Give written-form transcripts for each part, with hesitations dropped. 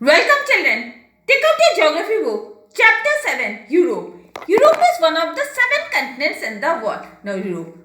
Welcome children. Take out your geography book. Chapter 7 Europe. Europe is one of the 7 continents in the world. Now Europe.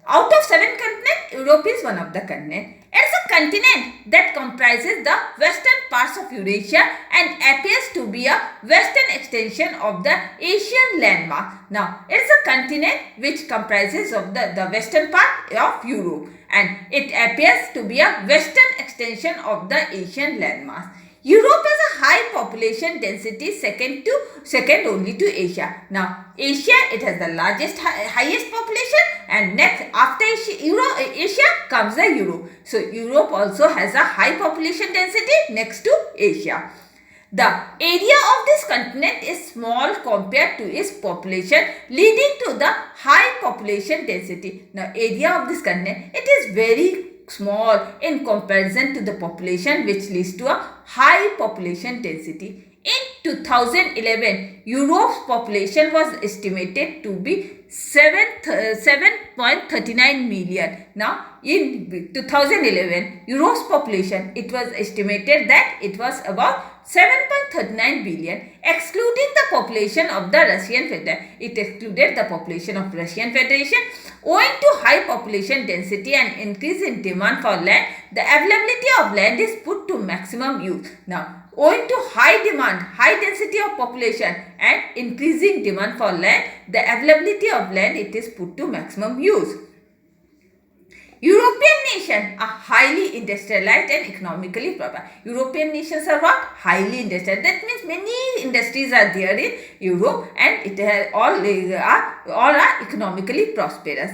Out of 7 continents, Europe is one of the continents. It's a continent that comprises the western parts of Eurasia and appears to be a western extension of the Asian landmass. Now, it's a continent which comprises of the western part of Europe and it appears to be a western extension of the Asian landmass. Europe has a high population density second only to Asia. Now, Asia, it has the highest population and next after Asia comes the Europe. So, Europe also has a high population density next to Asia. The area of this continent is small compared to its population, leading to the high population density. Now, area of this continent, it is very small in comparison to the population, which leads to a high population density. In 2011, Europe's population was estimated to be 7.39 million. Now, in 2011, Europe's population, it was estimated that it was about 7.39 billion, excluding the population of the Russian Federation. It excluded the population of Russian Federation. Owing to high population density and increase in demand for land, the availability of land is put to maximum use. Now, owing to high demand, high density of population and increasing demand for land, the availability of land, it is put to maximum use. European nations are highly industrialized and economically prosperous. European nations are what? Highly industrialized. That means many industries are there in Europe and it has all are economically prosperous.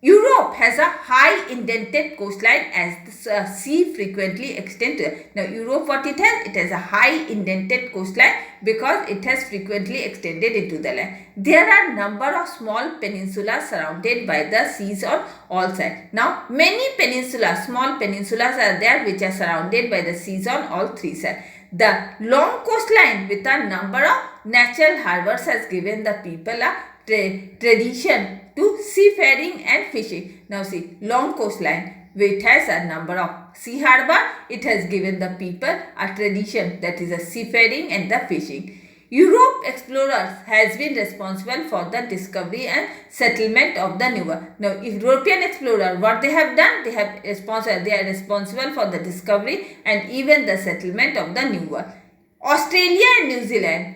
Europe has a high indented coastline as the sea frequently extends. Now, Europe, what it has? It has a high indented coastline because it has frequently extended into the land. There are number of small peninsulas surrounded by the seas on all sides. Now, many peninsulas, small peninsulas are there which are surrounded by the seas on all 3 sides. The long coastline with a number of natural harbors has given the people a tradition to seafaring and fishing. Now see, long coastline which has a number of sea harbor, it has given the people a tradition, that is a seafaring and the fishing. Europe explorers has been responsible for the discovery and settlement of the New World. Now, European explorers, what they have done? They are responsible for the discovery and even the settlement of the New World. Australia and New Zealand.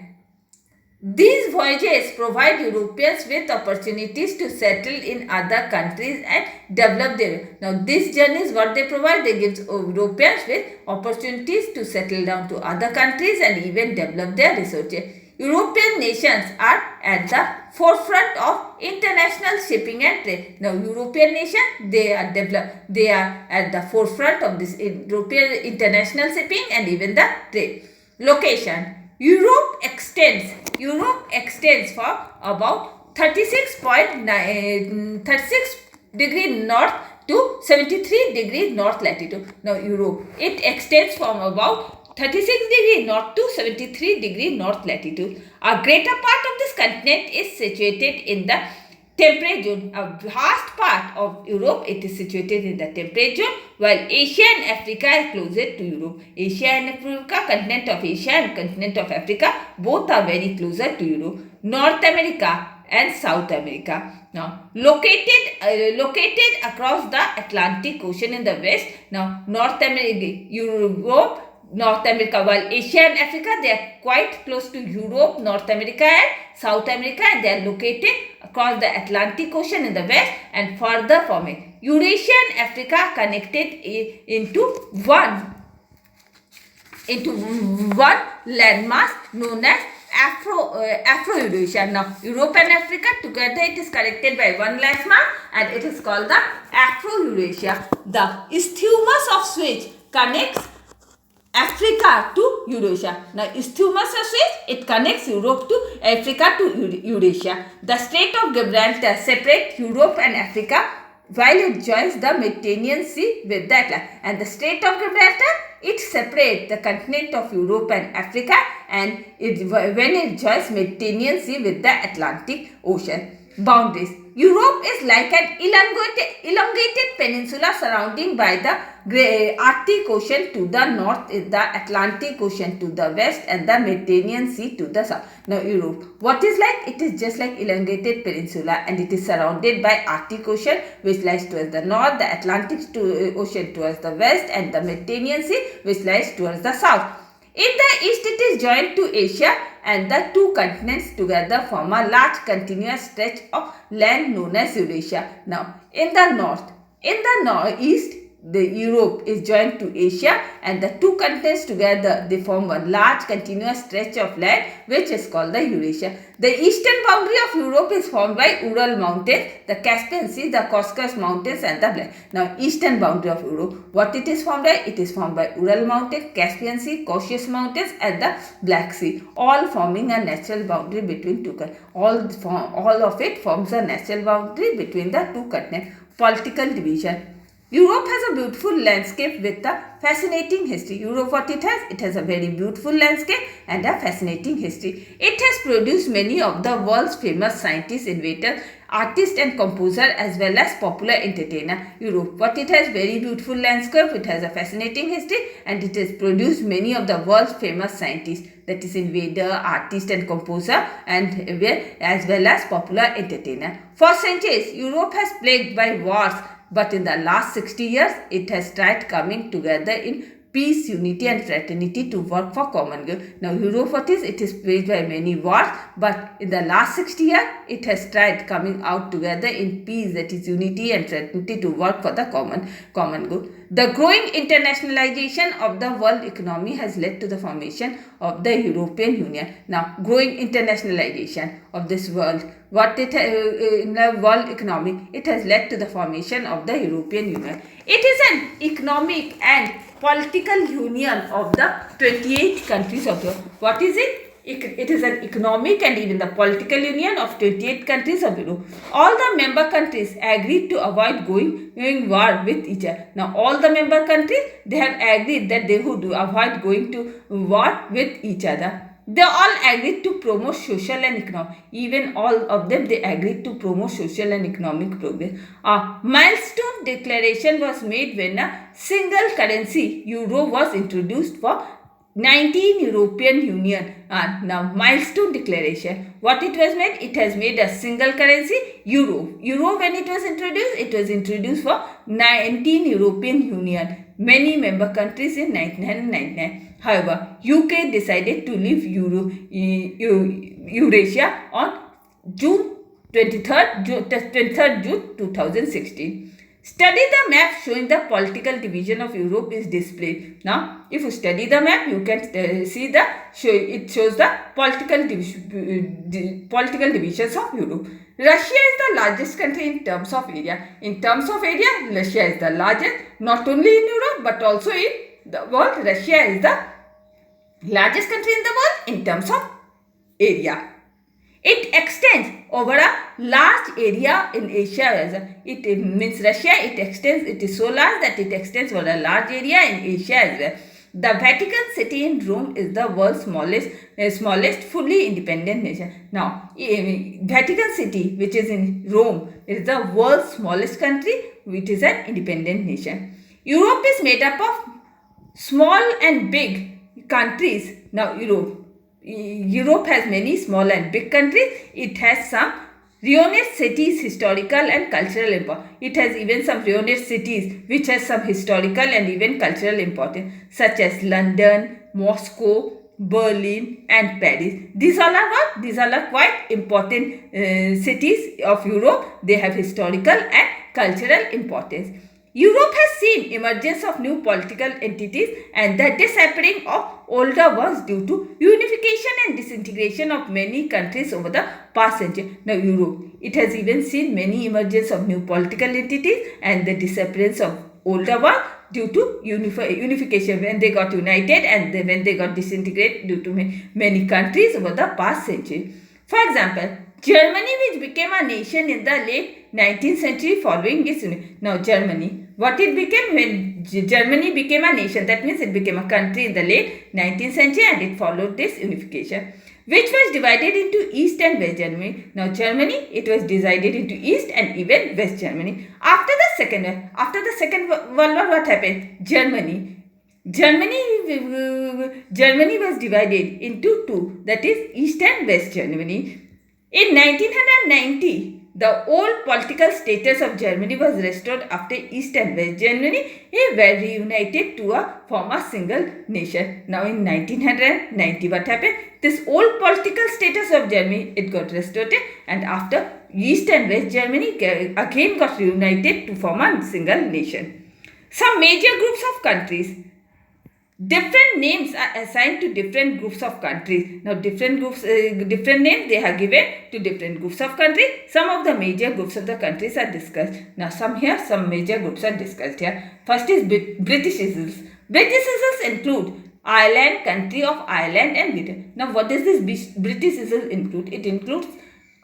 These voyages provide Europeans with opportunities to settle in other countries and develop their. Now, these journeys, what they provide, they give Europeans with opportunities to settle down to other countries and even develop their research. European nations are at the forefront of international shipping and trade. Now, European nations, they are at the forefront of this European international shipping and even the trade. Location. Europe extends for about 36 degree north to 73 degree north latitude. Now, Europe, it extends from about 36 degree north to 73 degree north latitude. A greater part of this continent is situated in the temperate zone. A vast part of Europe, it is situated in the temperate zone, while Asia and Africa are closer to Europe. Asia and Africa, continent of Asia and continent of Africa, both are very closer to Europe. North America and South America. Now, located across the Atlantic Ocean in the west. Now, North America, while Asia and Africa, they are quite close to Europe, North America and South America, and they are located across the Atlantic Ocean in the west and further from it. Eurasia and Africa connected into one landmass known as Afro-Eurasia. Now, Europe and Africa together, it is connected by one landmass and it is called the Afro-Eurasia. The Isthmus of Suez connects Africa to Eurasia. Now, Isthmus of Suez, it connects Europe to Africa to Eurasia. The Strait of Gibraltar separates Europe and Africa while it joins the Mediterranean Sea with the Atlantic. And the Strait of Gibraltar, it separates the continent of Europe and Africa and when it joins Mediterranean Sea with the Atlantic Ocean. Boundaries. Europe is like an elongated peninsula surrounding by the Arctic Ocean to the north, the Atlantic Ocean to the west, and the Mediterranean Sea to the south. Now Europe, what is like? It is just like elongated peninsula, and it is surrounded by Arctic Ocean, which lies towards the north, the Atlantic Ocean towards the west, and the Mediterranean Sea, which lies towards the south. In the east, it is joined to Asia, and the two continents together form a large continuous stretch of land known as Eurasia. Now, in the east, the Europe is joined to Asia, and the two continents together they form one large continuous stretch of land which is called the Eurasia. The eastern boundary of Europe is formed by Ural Mountains, the Caspian Sea, the Caucasus Mountains, and the Black. Now, eastern boundary of Europe, what it is formed by? It is formed by Ural Mountains, Caspian Sea, Caucasus Mountains, and the Black Sea, all forming a natural boundary between two countries. All of it forms a natural boundary between the two continents. Political division. Europe has a beautiful landscape with a fascinating history. Europe, what it has? It has a very beautiful landscape and a fascinating history. It has produced many of the world's famous scientists, innovators, artists and composers, as well as popular entertainer. Europe, what it has? Very beautiful landscape. It has a fascinating history, and it has produced many of the world's famous scientists, that is invader, artist and composer, and as well as popular entertainer. For centuries, Europe has plagued by wars, but in the last 60 years, it has tried coming together in peace, unity and fraternity to work for common good. Now, Europe, what is? It is plagued by many wars, but in the last 60 years, it has tried coming out together in peace, that is unity and fraternity to work for the common good. The growing internationalization of the world economy has led to the formation of the European Union. Now, growing internationalization of this world, in the world economy, it has led to the formation of the European Union. It is an economic and political union of the 28 countries of the world. What is it? It is an economic and even the political union of 28 countries of Europe. All the member countries agreed to avoid going war with each other. Now, all the member countries, they have agreed that they would avoid going to war with each other. They all agreed to promote social and economic. Even all of them, they agreed to promote social and economic progress. A milestone declaration was made when a single currency, euro, was introduced for 19 European Union. Now, milestone declaration. What it was made? It has made a single currency, euro. Euro, when it was introduced for 19 European Union. Many member countries in 1999. However, UK decided to leave Eurasia on June 23rd, June 2016. Study the map showing the political division of Europe is displayed. Now, if you study the map, you can see it shows the political divisions of Europe. Russia is the largest country in terms of area. In terms of area, Russia is the largest, not only in Europe but also in the world. Russia is the largest country in the world in terms of area. It extends over a large area in Asia. It means Russia, it is so large that it extends over a large area in Asia as well. The Vatican City in Rome is the world's smallest fully independent nation. Now, Vatican City, which is in Rome, is the world's smallest country, which is an independent nation. Europe is made up of small and big countries. Now, Europe has many small and big countries. It has some Renaissance cities, historical and cultural importance. It has even some Renaissance cities which has some historical and even cultural importance, such as London, Moscow, Berlin and Paris. These all are what? These all are quite important cities of Europe. They have historical and cultural importance. Europe has seen emergence of new political entities and the disappearing of older ones due to unification and disintegration of many countries over the past century. Now, Europe, it has even seen many emergence of new political entities and the disappearance of older ones due to unification, when they got united and when they got disintegrated due to many countries over the past century. For example, Germany, which became a nation in the late 19th century following its union. Now, Germany, what it became when Germany became a nation, that means it became a country in the late 19th century and it followed this unification. which was divided into East and West Germany. Now Germany, it was divided into East and even West Germany. After the Second World War, what happened? Germany was divided into two, that is East and West Germany. In 1990, the old political status of Germany was restored after East and West Germany were reunited to form a single nation. Now in 1990, what happened? This old political status of Germany, it got restored, and after East and West Germany again got reunited to form a single nation. Some major groups of countries. Different names are assigned to different groups of countries. Now different names they are given to different groups of countries. Some of the major groups of the countries are discussed. Now some major groups are discussed here. First is British Isles. British Isles include Ireland, country of Ireland and Britain. Now what does this British Isles include? It includes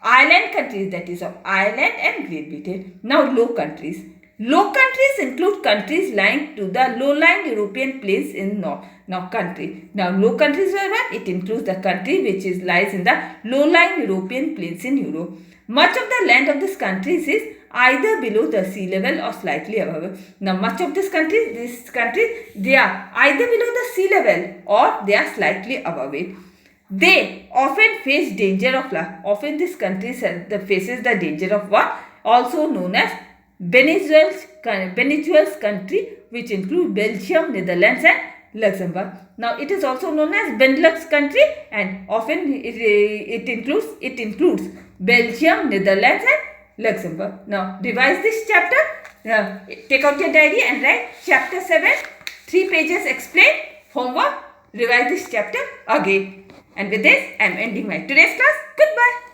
island countries, that is of Ireland and Great Britain. Now low countries. Low countries include countries lying to the low-lying European plains in north. Now low countries are what? It includes the country which lies in the low-lying European plains in Europe. Much of the land of this countries is either below the sea level or slightly above it. Now much of these countries, they are either below the sea level or they are slightly above it. They often face danger of flood. Often these countries faces the danger of what? Also known as Venezuela's country, which include Belgium, Netherlands and Luxembourg. Now it is also known as Benelux country, and often it includes Belgium, Netherlands and Luxembourg. Now revise this chapter. Take out your diary and write chapter 7, 3 pages explain, homework, revise this chapter again. And with this, I am ending my today's class. Goodbye.